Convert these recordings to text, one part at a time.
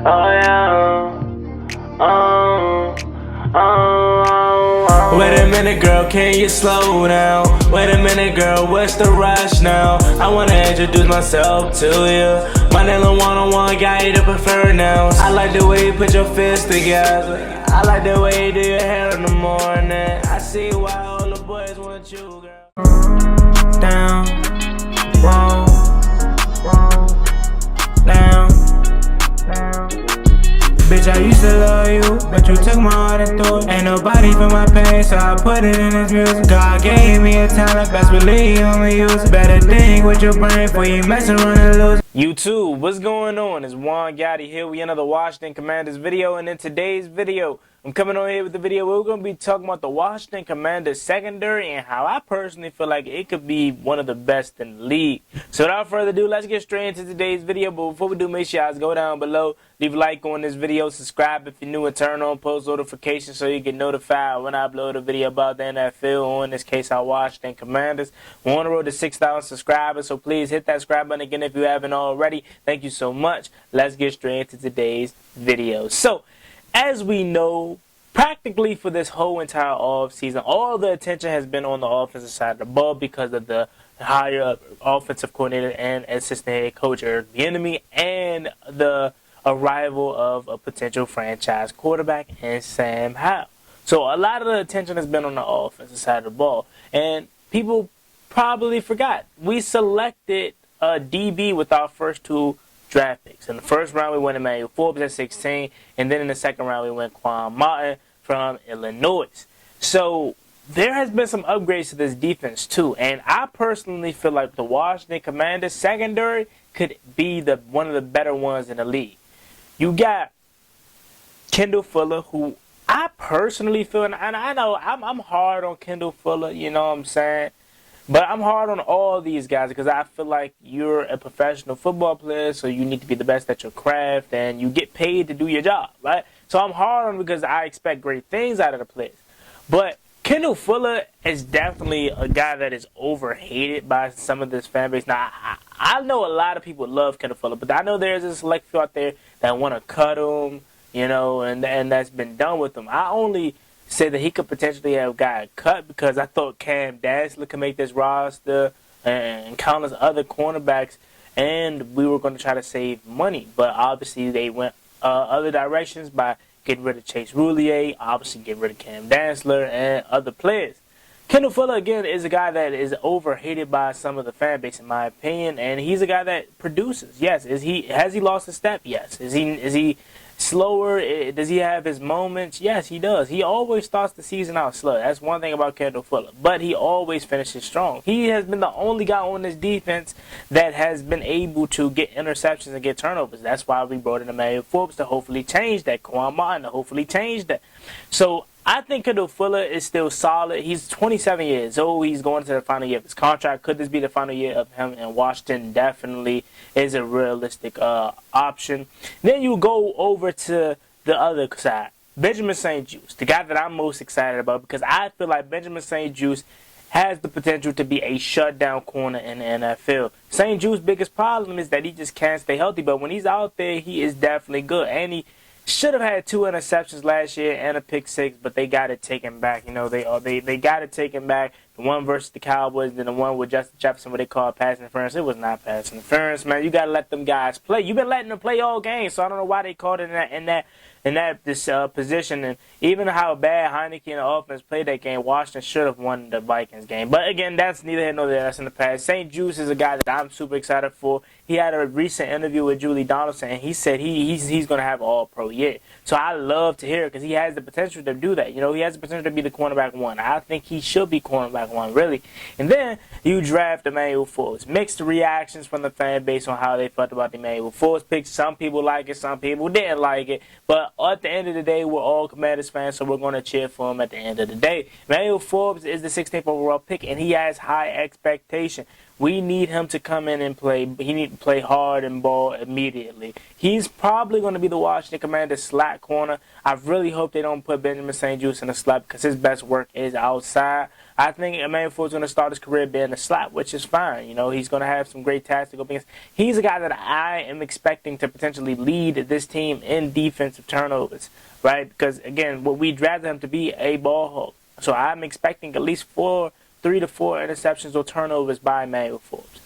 Oh yeah. Wait a minute, girl, can you slow down? Wait a minute, girl, what's the rush now? I wanna introduce myself to you. My name is one-on-one guy, to prefer nouns. I like the way you put your fists together. I like the way you do your hair in the morning. I see why all the boys want you, girl. Down, wrong, down. Bitch, I used to love you, but you took my heart and threw it. Ain't nobody for my pain, so I put it in this music. God gave me a talent, best believe I'ma use it. Better think with your brain before you mess around and lose. YouTube, what's going on? It's Quan here with another Washington Commanders video, and in today's video, I'm coming on here with the video. We're going to be talking about the Washington Commanders secondary and how I personally feel like it could be one of the best in the league. So without further ado, let's get straight into today's video. But before we do, make sure you guys go down below, leave a like on this video, subscribe if you're new, and turn on post notifications so you get notified when I upload a video about the NFL, or in this case, our Washington Commanders. We're on the road to 6,000 subscribers, so please hit that subscribe button again if you haven't already. Thank you so much. Let's get straight into today's video. So, as we know, practically for this whole entire offseason, all the attention has been on the offensive side of the ball because of the higher offensive coordinator and assistant head coach Eric Bieniemy, and the arrival of a potential franchise quarterback in Sam Howell. So a lot of the attention has been on the offensive side of the ball, and people probably forgot we selected a DB with our first two draft picks. In the first round, we went Emmanuel Forbes at 16, and then in the second round, we went Quan from Illinois. So there has been some upgrades to this defense too, and I personally feel like the Washington Commanders secondary could be one of the better ones in the league. You got Kendall Fuller, who I personally feel, and I know I'm hard on Kendall Fuller, you know what I'm saying? But I'm hard on all these guys because I feel like you're a professional football player, so you need to be the best at your craft, and you get paid to do your job, right? So I'm hard on them because I expect great things out of the players. But Kendall Fuller is definitely a guy that is overhated by some of this fan base. Now, I know a lot of people love Kendall Fuller, but I know there's a select few out there that want to cut him, you know, and that's been done with him. I only say that he could potentially have got cut because I thought Cam Dassler could make this roster and countless other cornerbacks, and we were going to try to save money. But obviously they went other directions by getting rid of Chase Roulier, obviously getting rid of Cam Dassler and other players. Kendall Fuller, again, is a guy that is overhated by some of the fan base, in my opinion, and he's a guy that produces. Yes, has he lost a step? Yes. Is he slower? Does he have his moments? Yes, he does. He always starts the season out slow. That's one thing about Kendall Fuller. But he always finishes strong. He has been the only guy on this defense that has been able to get interceptions and get turnovers. That's why we brought in Emmanuel Forbes to hopefully change that. Quan to hopefully change that. So I think Kendall Fuller is still solid. He's 27 years old. He's going to the final year of his contract. Could this be the final year of him in Washington? Definitely is a realistic option. Then you go over to the other side. Benjamin St-Juste, the guy that I'm most excited about, because I feel like Benjamin St-Juste has the potential to be a shutdown corner in the NFL. St-Juste's biggest problem is that he just can't stay healthy, but when he's out there, he is definitely good. And he should have had 2 interceptions last year and a pick 6, but they got it taken back. You know, they got it taken back. The one versus the Cowboys, then the one with Justin Jefferson, what they call pass interference. It was not pass interference, man. You got to let them guys play. You've been letting them play all game, so I don't know why they called it in that position. And even how bad Heineke and the offense played that game, Washington should have won the Vikings game. But again, that's neither here nor there. That's in the past. St-Juste is a guy that I'm super excited for. He had a recent interview with Julie Donaldson, and he said he's going to have all-pro year. So I love to hear it because he has the potential to do that. You know, he has the potential to be the cornerback 1. I think he should be cornerback 1, really. And then you draft Emmanuel Forbes. Mixed reactions from the fan base on how they felt about the Emmanuel Forbes pick. Some people like it, some people didn't like it. But at the end of the day, we're all Commanders fans, so we're going to cheer for him at the end of the day. Emmanuel Forbes is the 16th overall pick, and he has high expectation. We need him to come in and play. He need to play hard and ball immediately. He's probably going to be the Washington Commanders' slot corner. I really hope they don't put Benjamin St. Juste in the slot because his best work is outside. I think Emmanuel Forbes is going to start his career being the slot, which is fine. You know, he's going to have some great tactical things. He's a guy that I am expecting to potentially lead this team in defensive turnovers, right? Because, again, what we drafted him to be a ball hawk. So I'm expecting at least 3 to 4 interceptions or turnovers by Emmanuel Forbes.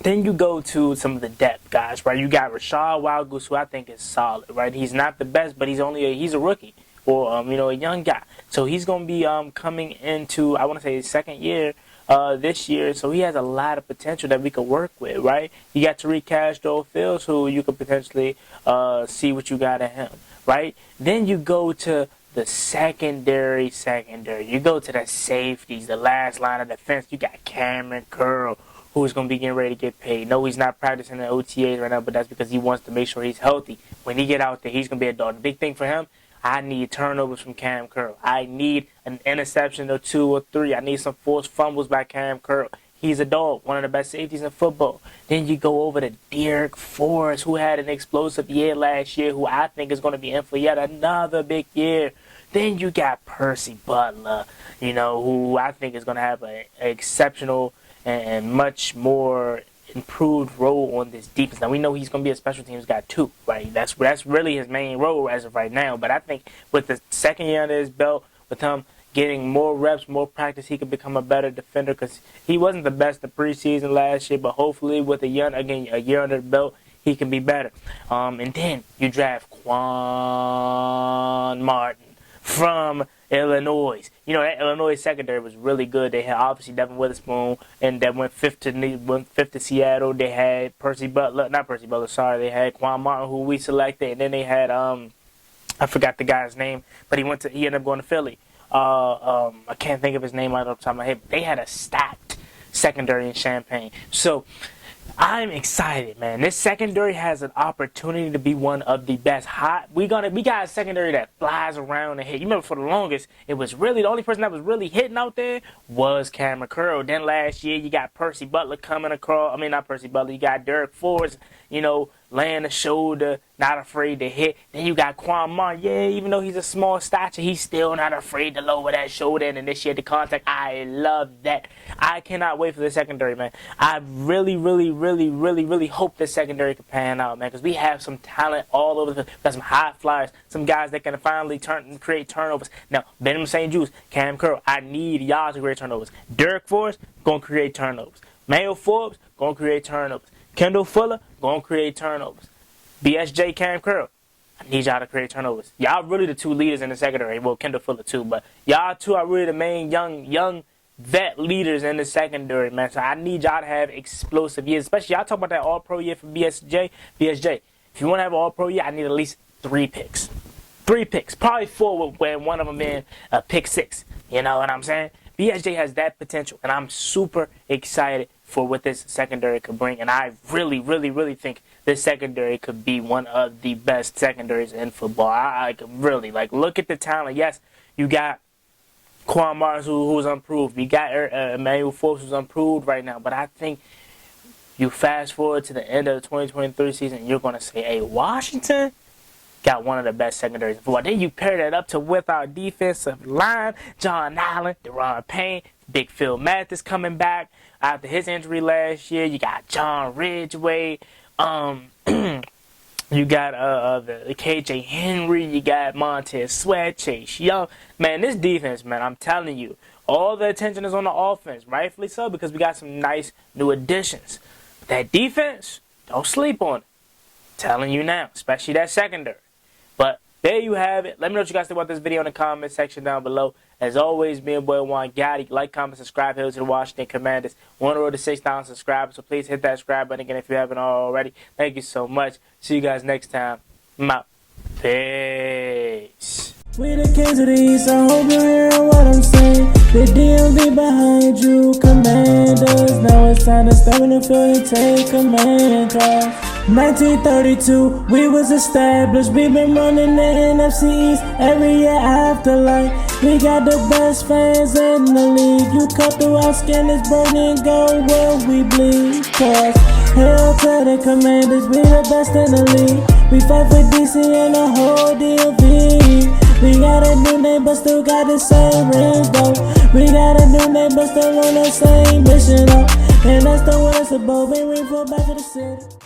Then you go to some of the depth guys, right? You got Rashad Wildgoose, who I think is solid, right? He's not the best, but he's a rookie or a young guy. So he's going to be coming into, I want to say, his second year this year. So he has a lot of potential that we could work with, right? You got Tariq Castro-Fields, who you could potentially see what you got in him, right? Then you go to the secondary. You go to the safeties, the last line of defense. You got Cameron Curl, who's going to be getting ready to get paid. No, he's not practicing the OTAs right now, but that's because he wants to make sure he's healthy. When he get out there, he's going to be a dog. The big thing for him, I need turnovers from Cam Curl. I need an interception or 2 or 3. I need some forced fumbles by Cam Curl. He's a dog, one of the best safeties in football. Then you go over to Derek Forrest, who had an explosive year last year, who I think is going to be in for yet another big year. Then you got Percy Butler, who I think is going to have an exceptional and much more improved role on this defense. Now, we know he's going to be a special teams guy too, right? That's really his main role as of right now. But I think with the second year under his belt, with him getting more reps, more practice, he could become a better defender because he wasn't the best the preseason last year. But hopefully with a year under the belt, he can be better. And then you draft Quan Martin from Illinois. That Illinois secondary was really good. They had obviously Devin Witherspoon, and that went fifth to Seattle. They had They had Quan Martin, who we selected, and then they had I forgot the guy's name, but he ended up going to Philly. I can't think of his name right off the top of my head. But they had a stacked secondary in Champaign. So I'm excited, man. This secondary has an opportunity to be one of the best. We got a secondary that flies around and hit. You remember for the longest, it was really the only person that was really hitting out there was Cameron Curl. Then last year, you got Percy Butler coming across. I mean, not Percy Butler. You got Derek Forrest, laying the shoulder, not afraid to hit. Then you got Quan Martin. Yeah, even though he's a small stature, he's still not afraid to lower that shoulder and initiate the contact. I love that. I cannot wait for the secondary, man. I really, really, really, really, really hope the secondary can pan out, man, because we have some talent all over the place. We got some high flyers, some guys that can finally create turnovers. Now, Benjamin St. Juste, Cam Curl, I need y'all to create turnovers. Derek Forrest, going to create turnovers. Emmanuel Forbes, going to create turnovers. Kendall Fuller, going to create turnovers. BSJ, Cam Curl, I need y'all to create turnovers. Y'all really the two leaders in the secondary. Well, Kendall Fuller too, but y'all two are really the main young vet leaders in the secondary, man. So I need y'all to have explosive years, especially y'all talk about that All-Pro year for BSJ. If you want to have an All-Pro year, I need at least 3 picks. 3 picks, probably 4 with one of them being a pick 6. You know what I'm saying? BSJ has that potential, and I'm super excited for what this secondary could bring. And I really, really, really think this secondary could be one of the best secondaries in football. I could really, look at the talent. Yes, you got Quan Martin, who's improved. You got Emmanuel Forbes, who's improved right now. But I think you fast forward to the end of the 2023 season, you're going to say, hey, Washington got one of the best secondaries in football. Then you pair that up with our defensive line, John Allen, Deron Payne, Big Phil Mathis coming back after his injury last year. You got John Ridgway. You got the KJ Henry. You got Montez Sweat, Chase Young. Man, this defense, man, I'm telling you, all the attention is on the offense, rightfully so, because we got some nice new additions. That defense, don't sleep on it. I'm telling you now, especially that secondary. But there you have it. Let me know what you guys think about this video in the comment section down below. As always, me and boy Juan Gotti. Like, comment, subscribe. Hail to the Washington Commanders. We're on the road to 6,000 subscribers, so please hit that subscribe button again if you haven't already. Thank you so much. See you guys next time. I'm out. Peace. We the kings of the East, I hope you're hearing what I'm saying. The DMV behind you, Commanders. Now it's time to step in the field and take command. 1932, we was established. We been running the NFC East every year after like. We got the best fans in the league. You cut through our skin, it's burning gold where we bleed. Cause hell to the Commanders, we the best in the league. We fight for DC and the whole DLV. We got a new name but still got the same rings though. We got a new name but still on the same mission though. And that's the worst of both, we fall back to the city.